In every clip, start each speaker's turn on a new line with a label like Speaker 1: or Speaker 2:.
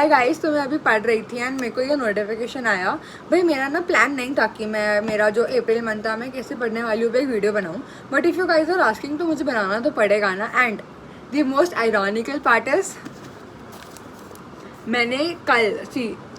Speaker 1: Hi guys, तो मैं अभी पढ़ रही थी एंड मेरे को ये नोटिफिकेशन आया। भाई मेरा ना प्लान नहीं था कि मैं मेरा जो अप्रैल मंथ था मैं कैसे पढ़ने वाली हूँ एक वीडियो बनाऊँ, but if you guys are asking तो मुझे बनाना तो पड़ेगा ना। And the most ironical part is मैंने कल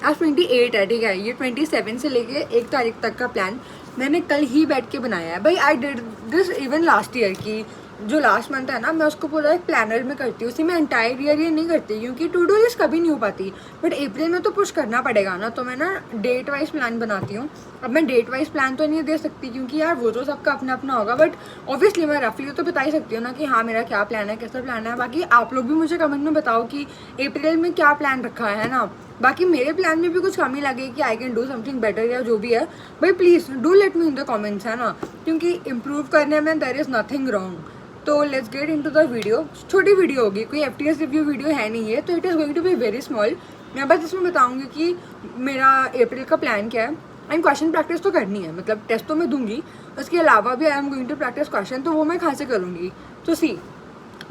Speaker 1: आज 28 है, ठीक है, ये 27 से लेके 1 तारीख तक का प्लान मैंने कल ही बैठ के बनाया है। भाई I did this even last year की जो लास्ट मंथ है ना, मैं उसको पूरा एक प्लानर में करती हूँ। उसी में एंटायर ईयर ये नहीं करती क्योंकि टू डू लिस्ट कभी नहीं हो पाती, बट अप्रैल में तो पुश करना पड़ेगा ना, तो मैं ना डेट वाइज प्लान बनाती हूँ। अब मैं डेट वाइज प्लान तो नहीं दे सकती क्योंकि यार वो तो सबका अपना अपना होगा, बट ऑब्वियसली मैं रफली तो बता ही सकती हूँ ना कि हाँ मेरा क्या प्लान है, कैसा प्लान है। बाकी आप लोग भी मुझे कमेंट में बताओ कि अप्रैल में क्या प्लान रखा है ना। बाकी मेरे प्लान में भी कुछ कमी लगे कि I can do something better या जो भी है, भाई please do let me in the comments, है ना, क्योंकि इम्प्रूव करने में देयर इज़ नथिंग रॉन्ग। तो let's get into the video. छोटी वीडियो होगी, कोई एफटीएस रिव्यू वीडियो है नहीं है, तो it is going to be very small. मैं बस इसमें बताऊंगी कि मेरा अप्रैल का प्लान क्या है। एंड क्वेश्चन प्रैक्टिस तो करनी है, मतलब टेस्ट तो मैं दूंगी, उसके अलावा भी I am going to practice question, तो वो मैं कहाँ से करूँगी। तो सी,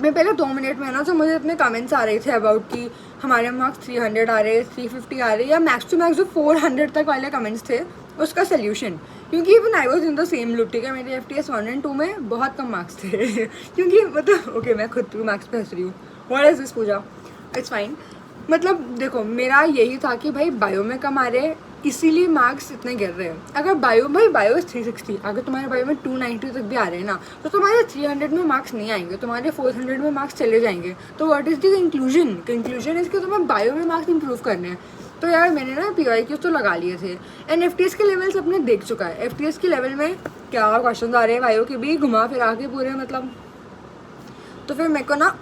Speaker 1: मैं पहले 2 मिनट में ना, जो मुझे इतने कमेंट्स आ रहे थे अबाउट कि हमारे मार्क्स 300 आ रहे, 350 आ रहे, या मैक्स टू मैक्स जो 400 तक वाले कमेंट्स थे, उसका सोल्यूशन। क्योंकि even I was in the same loop, ठीक है, मेरे एफटीएस 1 और 2 में बहुत कम मार्क्स थे क्योंकि मतलब ओके मैं खुद मार्क्स पे हंस रही हूँ, what is this Puja, it's fine. मतलब देखो मेरा यही था कि भाई बायो में कम आ रहे, इसीलिए मार्क्स इतने गिर रहे हैं। अगर बायो इज 360, अगर तुम्हारे बायो में 290 तक भी आ रहे हैं ना, तो तुम्हारे 300 में मार्क्स नहीं आएंगे, तुम्हारे 400 में मार्क्स चले जाएंगे। तो what is the conclusion is कि तुम्हें बायो में मार्क्स इंप्रूव करने हैं। तो यार मैंने ना PYQ तो लगा लिए थे एंड एफटीएस के लेवल्स अपने देख चुका है। एफटीएस के लेवल में क्या क्वेश्चन आ रहे हैं बायो के भी घुमा फिरा के पूरे, मतलब तो फिर मेरे को ना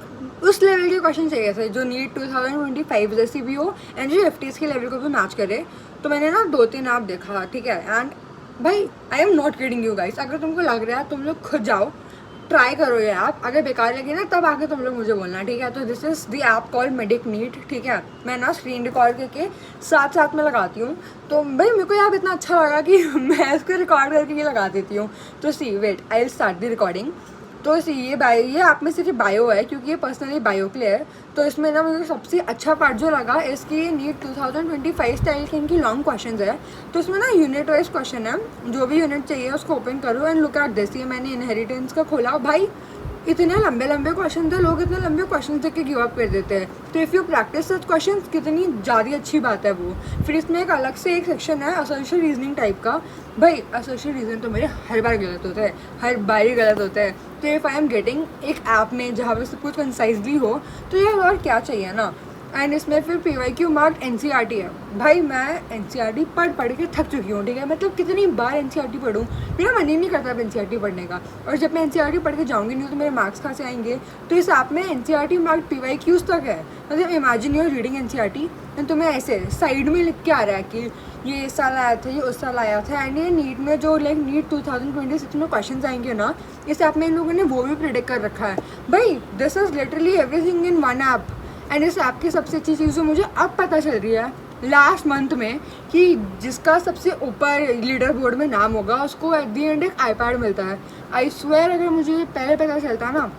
Speaker 1: उस लेवल के क्वेश्चन चाहिए थे जो नीट 2025 जैसी भी हो एंड जो एफटीएस के लेवल को भी मैच करे। तो मैंने ना 2-3 ऐप देखा, ठीक है, एंड भाई I am not kidding you guys, अगर तुमको लग रहा है तुम लोग खुद जाओ ट्राई करो ये ऐप। अगर बेकार लगे ना तब आके तुम लोग मुझे बोलना, ठीक है। तो this is the app called medic NEET, ठीक है। मैं ना स्क्रीन रिकॉर्ड करके साथ साथ में लगाती हूँ, तो भाई मेरे को यार इतना अच्छा लगा कि मैं इसको रिकॉर्ड करके ये लगा देती हूँ। तो see wait, I will start the recording. तो ये आप में सिर्फ बायो है क्योंकि ये पर्सनली बायो के लिए है। तो इसमें ना मुझे सबसे अच्छा पार्ट जो लगा इसकी नीट 2025 स्टाइल के इनकी लॉन्ग क्वेश्चंस है। तो इसमें ना यूनिट वाइज क्वेश्चन है, जो भी यूनिट चाहिए उसको ओपन करो एंड लुक एट दिस। ये मैंने इनहेरिटेंस का खोला, भाई इतने लंबे लंबे क्वेश्चन थे, लोग इतने लंबे क्वेश्चन देख के गिव अप कर देते हैं। तो if you practice such question, कितनी ज़्यादा अच्छी बात है वो। फिर इसमें एक अलग से एक सेक्शन है असोशियल रीजनिंग टाइप का। भाई असोशियल रीजन तो मेरे हर बार गलत होता है, हर बार ही गलत होता है। तो इफ़ आई एम गेटिंग एक ऐप में जहाँ पे सब कुछ कंसाइजली हो, तो यार और क्या चाहिए ना। एंड इसमें फिर PYQ मार्क्ड NCERT है। भाई मैं NCERT पढ़ के थक चुकी हूँ, ठीक है, मतलब कितनी बार NCERT पढ़ूँ, मेरा मन ही नहीं करता अब NCERT पढ़ने का। और जब मैं NCERT पढ़ के जाऊँगी नहीं तो मेरे मार्क्स कहाँ से आएंगे। तो इस ऐप में NCERT मार्क्ड PYQs तक है। मतलब imagine your reading NCERT and तुम्हें ऐसे साइड में लिख के आ रहा है कि ये इस साल आया था, ये उस साल आया था। एंड ये नीट में जो नीट 2026 में क्वेश्चन आएंगे ना, इस ऐप में इन लोगों ने वो भी प्रिडिक्ट कर रखा है। भाई this is literally everything in one app. And इस ऐप की सबसे अच्छी चीज़ जो मुझे अब पता चल रही है लास्ट मंथ में, कि जिसका सबसे ऊपर लीडर बोर्ड में नाम होगा उसको एट दी एंड एक iPad मिलता है। आई स्वेयर अगर मुझे पहले पता चलता ना,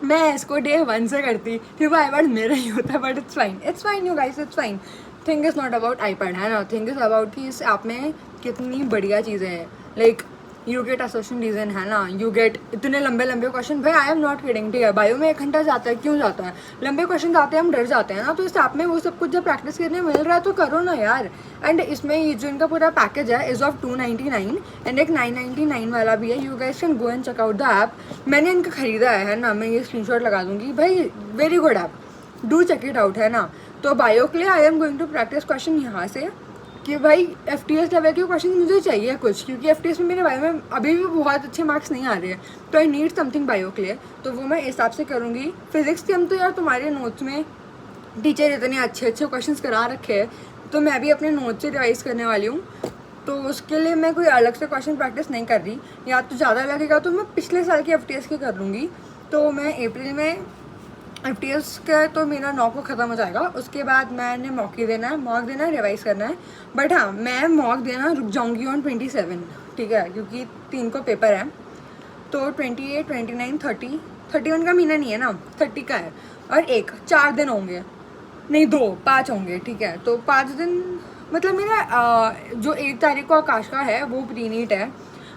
Speaker 1: मैं इसको डे 1 से करती, फिर वो iPad मेरा ही होता। But it's fine you guys, it's fine. Thing is not about iPad, है ना, थिंग इज़ अबाउट कि इस ऐप में कितनी बढ़िया चीज़ें हैं। Like you get association reason, है ना, यू गेट इतने लंबे लंबे क्वेश्चन। भाई आई एम नॉट किडिंग, ठीक है, बायो में 1 घंटा जाता है, क्यों जाता है, लंबे क्वेश्चन आते हैं, हम डर जाते हैं ना। तो इस ऐप में वो सब कुछ जब प्रैक्टिस करने मिल रहा है तो करो ना यार। एंड इसमें ये जो इनका पूरा पैकेज है इज़ ऑफ 299 एंड एक 999 वाला भी है। You guys can go and check out the app. मैंने इनका खरीदा है ना, मैं ये स्क्रीनशॉट लगा दूंगी। भाई very good app, do check it out, है ना। तो बायो के लिए I am going to practice question यहाँ से कि भाई एफटीएस लेवल के क्वेश्चन मुझे चाहिए कुछ, क्योंकि एफटीएस में मेरे बायो में अभी भी बहुत अच्छे मार्क्स नहीं आ रहे हैं। तो आई नीड समथिंग बायो के लिए, तो वो मैं इस हिसाब से करूँगी। फिजिक्स के हम तो यार तुम्हारे नोट्स में टीचर इतने अच्छे अच्छे क्वेश्चंस करा रखे हैं, तो मैं भी अपने नोट्स से रिवाइज करने वाली हूँ। तो उसके लिए मैं कोई अलग से क्वेश्चन प्रैक्टिस नहीं कर रही, या तो ज़्यादा लगेगा तो मैं पिछले साल के एफटीएस के कर लूँगी। तो मैं अप्रैल में एफटीएस का तो मेरा 9 को ख़त्म हो जाएगा, उसके बाद मैंने मॉक देना है, रिवाइज करना है। बट हाँ, मैं मॉक देना रुक जाऊँगी ऑन 27, ठीक है, क्योंकि 3 को पेपर है। तो 28, 29, 30, 31 का महीना नहीं है ना, 30 का है, और 4 दिन होंगे। नहीं 2 5 होंगे, ठीक है। तो 5 दिन मतलब मेरा जो 1 तारीख को आकाश का है वो प्री नीट है,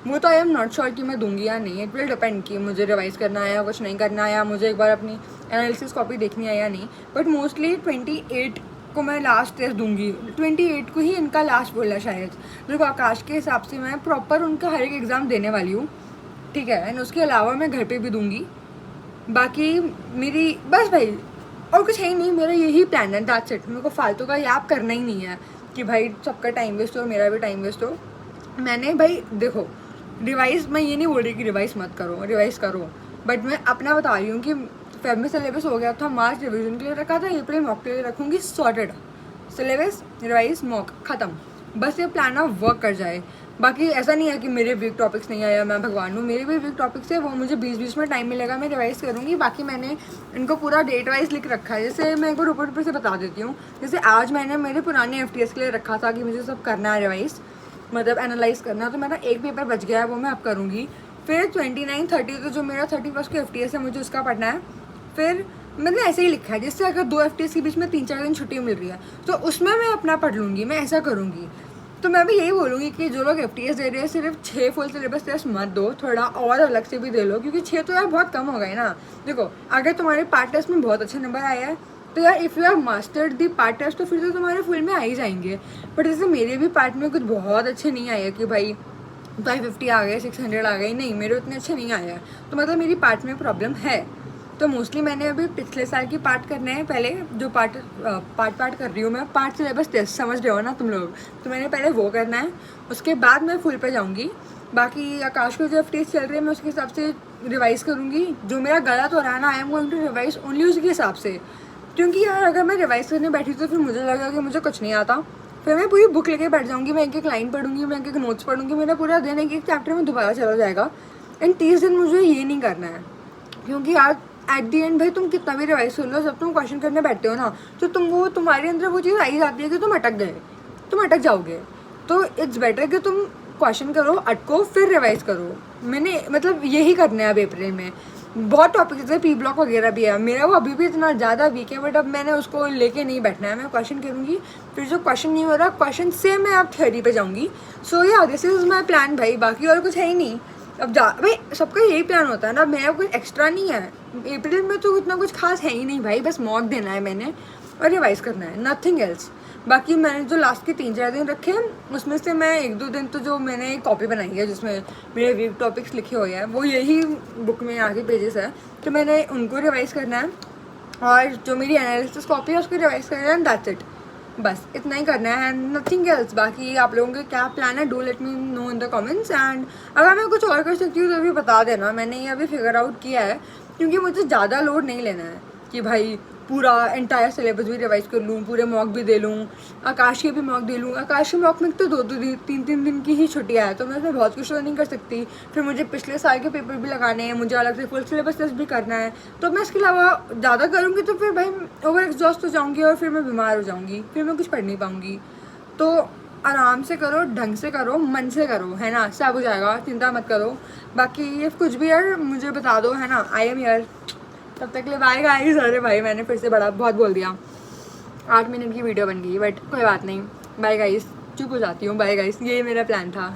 Speaker 1: वो तो आई एम नॉट श्योर कि मैं दूंगी या नहीं। इट विल डिपेंड कि मुझे रिवाइज़ करना है या कुछ नहीं करना है, या मुझे एक बार अपनी एनालिसिस कॉपी देखनी है या नहीं। बट मोस्टली 28 को मैं लास्ट टेस्ट दूंगी। 28 को ही इनका लास्ट बोला है शायद। देखो आकाश के हिसाब से मैं प्रॉपर उनका हर एक एग्ज़ाम देने वाली हूँ, ठीक है। एंड उसके अलावा मैं घर पे भी दूंगी। बाकी मेरी बस भाई और कुछ है ही नहीं, मेरा यही प्लान है, दैट्स इट। मेरे को फालतू का याप करना ही नहीं है कि भाई सबका टाइम वेस्ट हो मेरा भी टाइम वेस्ट हो। मैंने भाई देखो रिवाइज़, मैं ये नहीं बोल रही कि रिवाइज़ मत करो, रिवाइज़ करो, बट मैं अपना बता रही हूँ कि फेब में सिलेबस हो गया था, मार्च रिवीजन के लिए रखा था, अप्रैल मॉक के लिए रखूँगी, सॉर्टेड सिलेबस रिवाइज मॉक ख़त्म। बस ये प्लान ऑफ वर्क कर जाए। बाकी ऐसा नहीं है कि मेरे वीक टॉपिक्स नहीं आया मैं भगवान हूँ, मेरे भी वीक टॉपिक्स है, वो मुझे बीच में टाइम मिलेगा मैं रिवाइज़ करूँगी। बाकी मैंने इनको पूरा डेट वाइज लिख रखा है। जैसे मैं एक बार ऊपर से बता देती हूँ, जैसे आज मैंने मेरे पुराने FTS के लिए रखा था कि मुझे सब करना है रिवाइज़, मतलब एनालाइज करना, तो मेरा एक पेपर बच गया है, वो मैं अब करूँगी। फिर 29 30 तो जो मेरा 31 को FTS है मुझे उसका पढ़ना है। फिर मैंने ऐसे ही लिखा है, जिससे अगर 2 FTS के बीच में 3-4 दिन छुट्टी मिल रही है तो उसमें मैं अपना पढ़ लूँगी, मैं ऐसा करूँगी। तो मैं भी यही बोलूँगी कि जो लोग FTS दे रहे हैं सिर्फ 6 फुल सिलेबस टेस्ट मत दो, थोड़ा और अलग से भी दे लो, क्योंकि 6 तो यार बहुत कम हो गए ना। देखो अगर तुम्हारे पार्ट टेस्ट में बहुत अच्छे नंबर आया है तो यार if you have mastered the part test तो फिर तो तुम्हारे फुल में आ ही जाएंगे। बट जैसे मेरे भी पार्ट में कुछ बहुत अच्छे नहीं आए कि भाई 550 आ गए, 600 आ गए, नहीं मेरे उतने अच्छे नहीं आए हैं, तो मतलब मेरी पार्ट में प्रॉब्लम है। तो मोस्टली मैंने अभी पिछले साल की पार्ट करने हैं पहले, जो पार्ट कर रही हूँ मैं, पार्ट सिलेबस टेस्ट समझ रहे हो ना तुम लोग, तो मैंने पहले वो करना है, उसके बाद मैं फुल पे जाऊँगी। बाकी आकाश को जो FTS चल रही है मैं उसके हिसाब से रिवाइज़ करूँगी। जो मेरा गलत हो रहा है ना, I am going to revise only उसके हिसाब से, क्योंकि यार अगर मैं रिवाइज़ करने बैठी तो फिर मुझे लगा कि मुझे कुछ नहीं आता, फिर मैं पूरी बुक लेके बैठ जाऊँगी, मैं एक लाइन पढ़ूंगी, मैं एक नोट्स पढ़ूंगी, मेरा पूरा दिन एक चैप्टर में दोबारा चला जाएगा। एंड 30 दिन मुझे ये नहीं करना है, क्योंकि यार एट दी एंड भाई तुम कितना भी रिवाइज कर लो, जब तुम क्वेश्चन करने बैठते हो ना तो तुम्हारे अंदर वो चीज़ आई जाती है कि तुम अटक जाओगे। तो इट्स बेटर कि तुम क्वेश्चन करो, अटको, फिर रिवाइज करो। मैंने मतलब यही करना है अब अप्रैल में। बहुत टॉपिक जैसे P ब्लॉक वगैरह भी है, मेरा वो अभी भी इतना ज़्यादा वीक है, बट अब मैंने उसको लेके नहीं बैठना है, मैं क्वेश्चन करूँगी, फिर जो क्वेश्चन नहीं हो रहा क्वेश्चन से मैं अब थ्योरी पे जाऊँगी। सो या दिस इज़ माई प्लान भाई, बाकी और कुछ है ही नहीं। अब भाई सबका यही प्लान होता है ना, मेरा कुछ एक्स्ट्रा नहीं है। अप्रैल में तो इतना कुछ खास है ही नहीं भाई, बस मॉक देना है मैंने और रिवाइज़ करना है, नथिंग एल्स। बाकी मैंने जो लास्ट के 3-4 दिन रखे हैं उसमें से मैं 1-2 दिन तो जो मैंने कॉपी बनाई है जिसमें मेरे वीक टॉपिक्स लिखे हुए हैं वो यही बुक में आगे पेजेस है, तो मैंने उनको रिवाइज़ करना है, और जो मेरी एनालिसिस कॉपी है उसको रिवाइज़ करना है, दैट्स इट। बस इतना ही करना है, नथिंग एल्स। बाकी आप लोगों के क्या प्लान है, do let me know in the comments. And अगर मैं कुछ और कर सकती हूँ तो अभी बता देना, मैंने ये अभी फिगर आउट किया है, क्योंकि मुझे ज़्यादा लोड नहीं लेना है कि भाई पूरा एंटायर सिलेबस भी रिवाइज कर लूँ, पूरे मॉक भी दे लूँ, आकाश के भी मॉक दे लूँ। आकाश के मॉक में तो 2-3 दिन की ही छुट्टियाँ है, तो मैं उसमें बहुत कुछ तो नहीं कर सकती। फिर मुझे पिछले साल के पेपर भी लगाने हैं, मुझे अलग से फुल सिलेबस टेस्ट भी करना है, तो मैं इसके अलावा ज़्यादा करूँगी तो फिर भाई ओवर एग्जॉस्ट हो जाऊँगी और फिर मैं बीमार हो जाऊँगी, फिर मैं कुछ पढ़ नहीं पाऊँगी। तो आराम से करो, ढंग से करो, मन से करो, है ना, सब हो जाएगा, चिंता मत करो। बाकी ये कुछ भी यार मुझे बता दो, है ना, आई एम हियर। तब तक के लिए बाय गाइस। अरे भाई मैंने फिर से बहुत बोल दिया, 8 मिनट की वीडियो बन गई, बट कोई बात नहीं। बाय गाइस, चुप हो जाती हूँ, बाय गाइस, ये मेरा प्लान था।